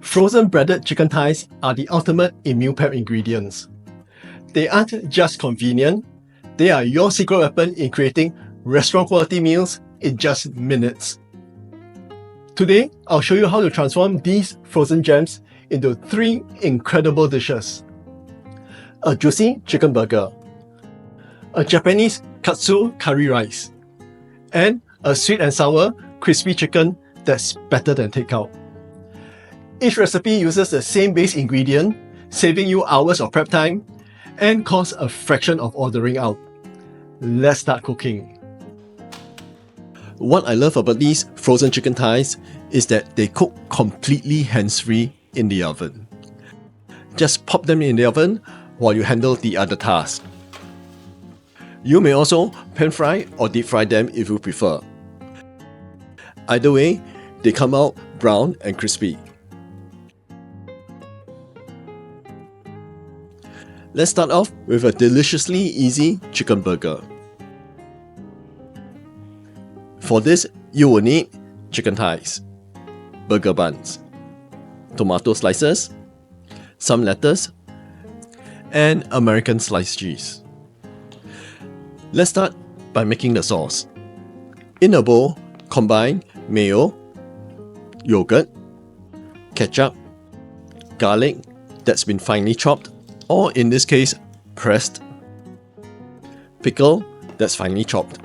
Frozen breaded chicken thighs are the ultimate in meal prep ingredients. They aren't just convenient, they are your secret weapon in creating restaurant quality meals in just minutes. Today, I'll show you how to transform these frozen gems into 3 incredible dishes. A juicy chicken burger, a Japanese katsu curry rice, and a sweet and sour crispy chicken that's better than takeout. Each recipe uses the same base ingredient, saving you hours of prep time and costs a fraction of ordering out. Let's start cooking. What I love about these frozen chicken thighs is that they cook completely hands-free in the oven. Just pop them in the oven while you handle the other tasks. You may also pan fry or deep fry them if you prefer. Either way, they come out brown and crispy. Let's start off with a deliciously easy chicken burger. For this, you will need chicken thighs, burger buns, tomato slices, some lettuce, and American sliced cheese. Let's start by making the sauce. In a bowl, combine mayo, yogurt, ketchup, garlic that's been finely chopped, or in this case, pressed, pickle that's finely chopped.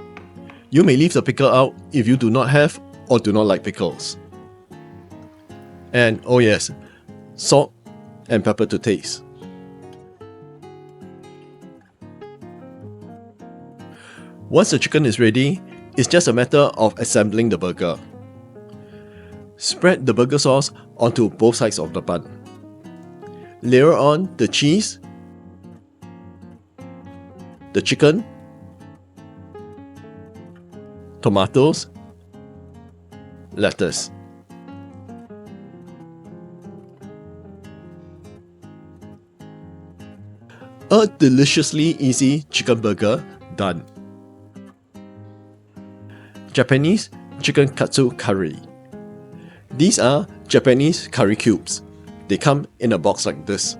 You may leave the pickle out if you do not have or do not like pickles. And oh yes, salt and pepper to taste. Once the chicken is ready, it's just a matter of assembling the burger. Spread the burger sauce onto both sides of the bun. Layer on the cheese, the chicken, tomatoes, lettuce. A deliciously easy chicken burger done. Japanese Chicken Katsu Curry. These are Japanese curry cubes. They come in a box like this.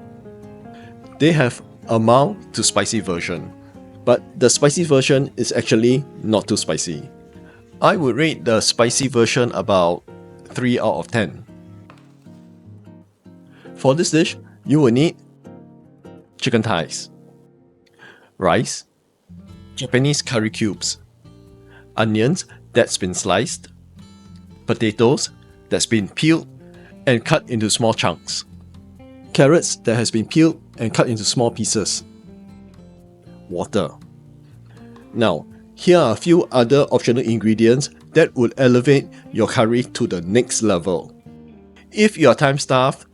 They have a mild to spicy version, but the spicy version is actually not too spicy. I would rate the spicy version about 3 out of 10. For this dish, you will need chicken thighs, rice, Japanese curry cubes, onions that's been sliced, potatoes that's been peeled and cut into small chunks, carrots that has been peeled and cut into small pieces, water. Now, here are a few other optional ingredients that would elevate your curry to the next level. If you are time-starved,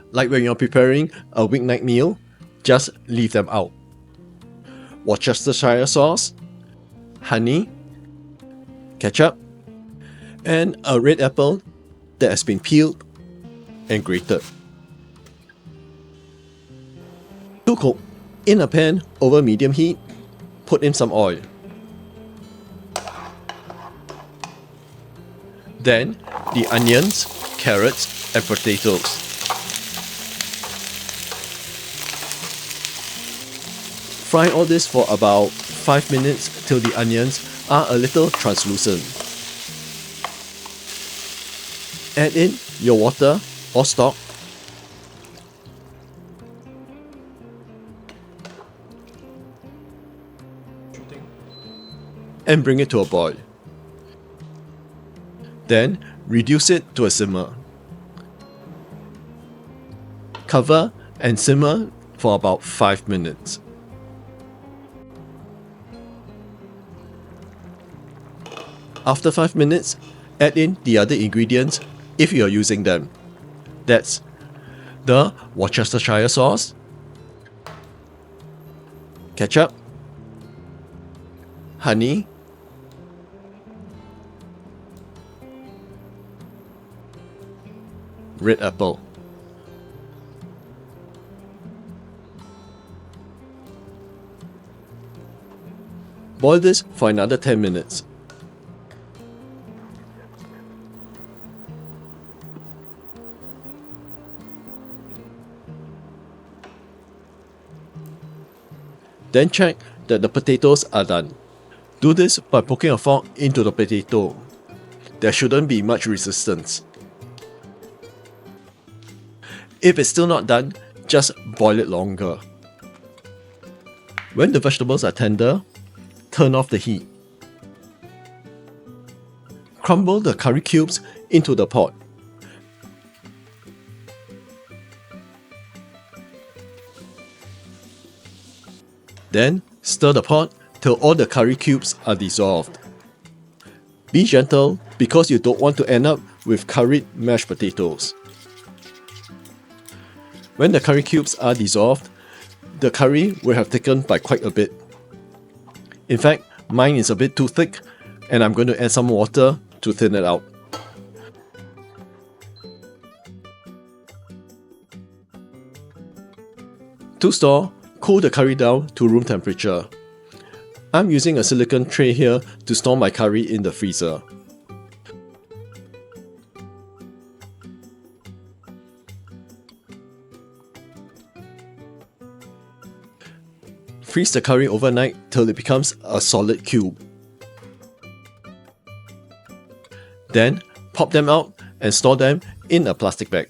like when you're preparing a weeknight meal, just leave them out. Worcestershire sauce, honey, ketchup, and a red apple that has been peeled and grated. To cook, in a pan over medium heat, put in some oil. Then the onions, carrots, and potatoes. Fry all this for about 5 minutes till the onions are a little translucent. Add in your water or stock. And bring it to a boil. Then reduce it to a simmer. Cover and simmer for about 5 minutes. After 5 minutes, add in the other ingredients if you are using them. That's the Worcestershire sauce, ketchup, honey, red apple. Boil this for another 10 minutes. Then check that the potatoes are done. Do this by poking a fork into the potato. There shouldn't be much resistance. If it's still not done, just boil it longer. When the vegetables are tender, turn off the heat. Crumble the curry cubes into the pot. Then stir the pot till all the curry cubes are dissolved. Be gentle because you don't want to end up with curried mashed potatoes. When the curry cubes are dissolved, the curry will have thickened by quite a bit. In fact, mine is a bit too thick and I'm going to add some water to thin it out. To store, cool the curry down to room temperature. I'm using a silicone tray here to store my curry in the freezer. Freeze the curry overnight till it becomes a solid cube. Then, pop them out and store them in a plastic bag.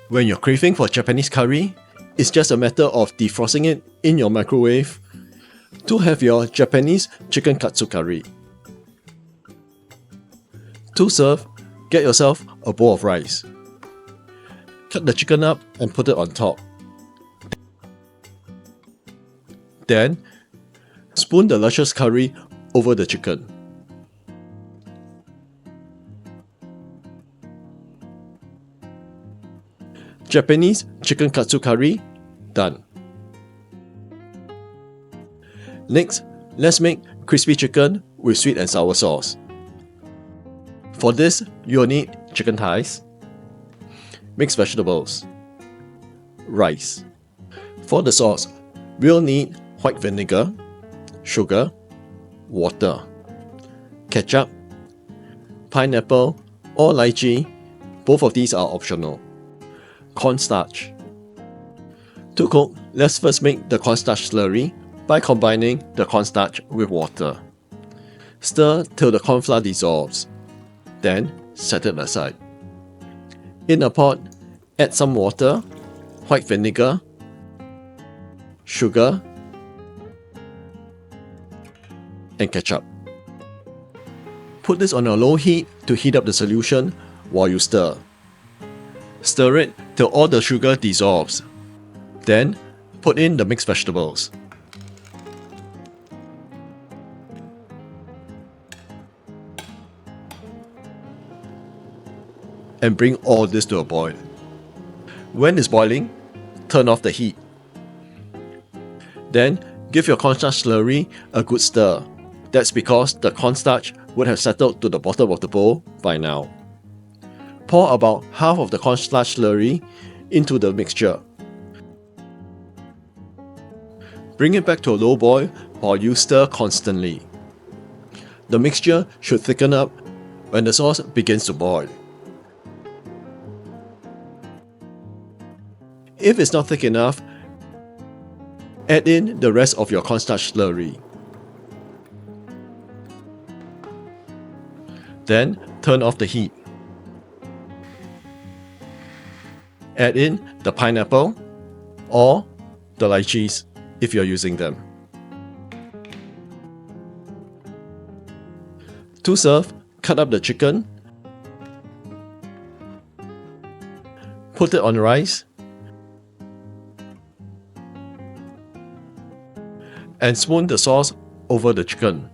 When you're craving for Japanese curry, it's just a matter of defrosting it in your microwave to have your Japanese Chicken Katsu Curry. To serve, get yourself a bowl of rice. Cut the chicken up and put it on top. Then, spoon the luscious curry over the chicken. Japanese Chicken Katsu Curry, done. Next, let's make crispy chicken with sweet and sour sauce. For this, you'll need chicken thighs, mixed vegetables, rice. For the sauce, we'll need white vinegar, sugar, water, ketchup, pineapple or lychee, both of these are optional, cornstarch. To cook, let's first make the cornstarch slurry by combining the cornstarch with water. Stir till the corn flour dissolves. Then set it aside. In a pot, add some water, white vinegar, sugar, and ketchup. Put this on a low heat to heat up the solution while you stir. Stir it till all the sugar dissolves. Then, put in the mixed vegetables. And bring all this to a boil. When it's boiling, turn off the heat. Then, give your cornstarch slurry a good stir. That's because the cornstarch would have settled to the bottom of the bowl by now. Pour about half of the cornstarch slurry into the mixture. Bring it back to a low boil while you stir constantly. The mixture should thicken up when the sauce begins to boil. If it's not thick enough, add in the rest of your cornstarch slurry. Then turn off the heat. Add in the pineapple or the lychees if you're using them. To serve, cut up the chicken, put it on rice, and spoon the sauce over the chicken.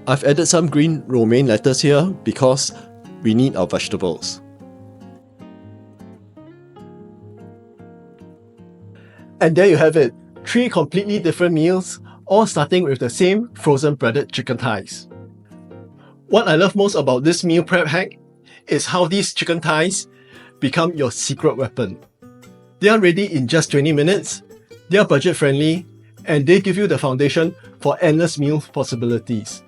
I've added some green romaine lettuce here because we need our vegetables. And there you have it, 3 completely different meals, all starting with the same frozen breaded chicken thighs. What I love most about this meal prep hack is how these chicken thighs become your secret weapon. They are ready in just 20 minutes, they are budget friendly, and they give you the foundation for endless meal possibilities.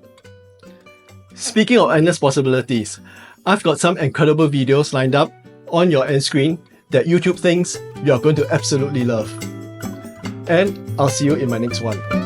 Speaking of endless possibilities, I've got some incredible videos lined up on your end screen that YouTube thinks you are going to absolutely love. And I'll see you in my next one.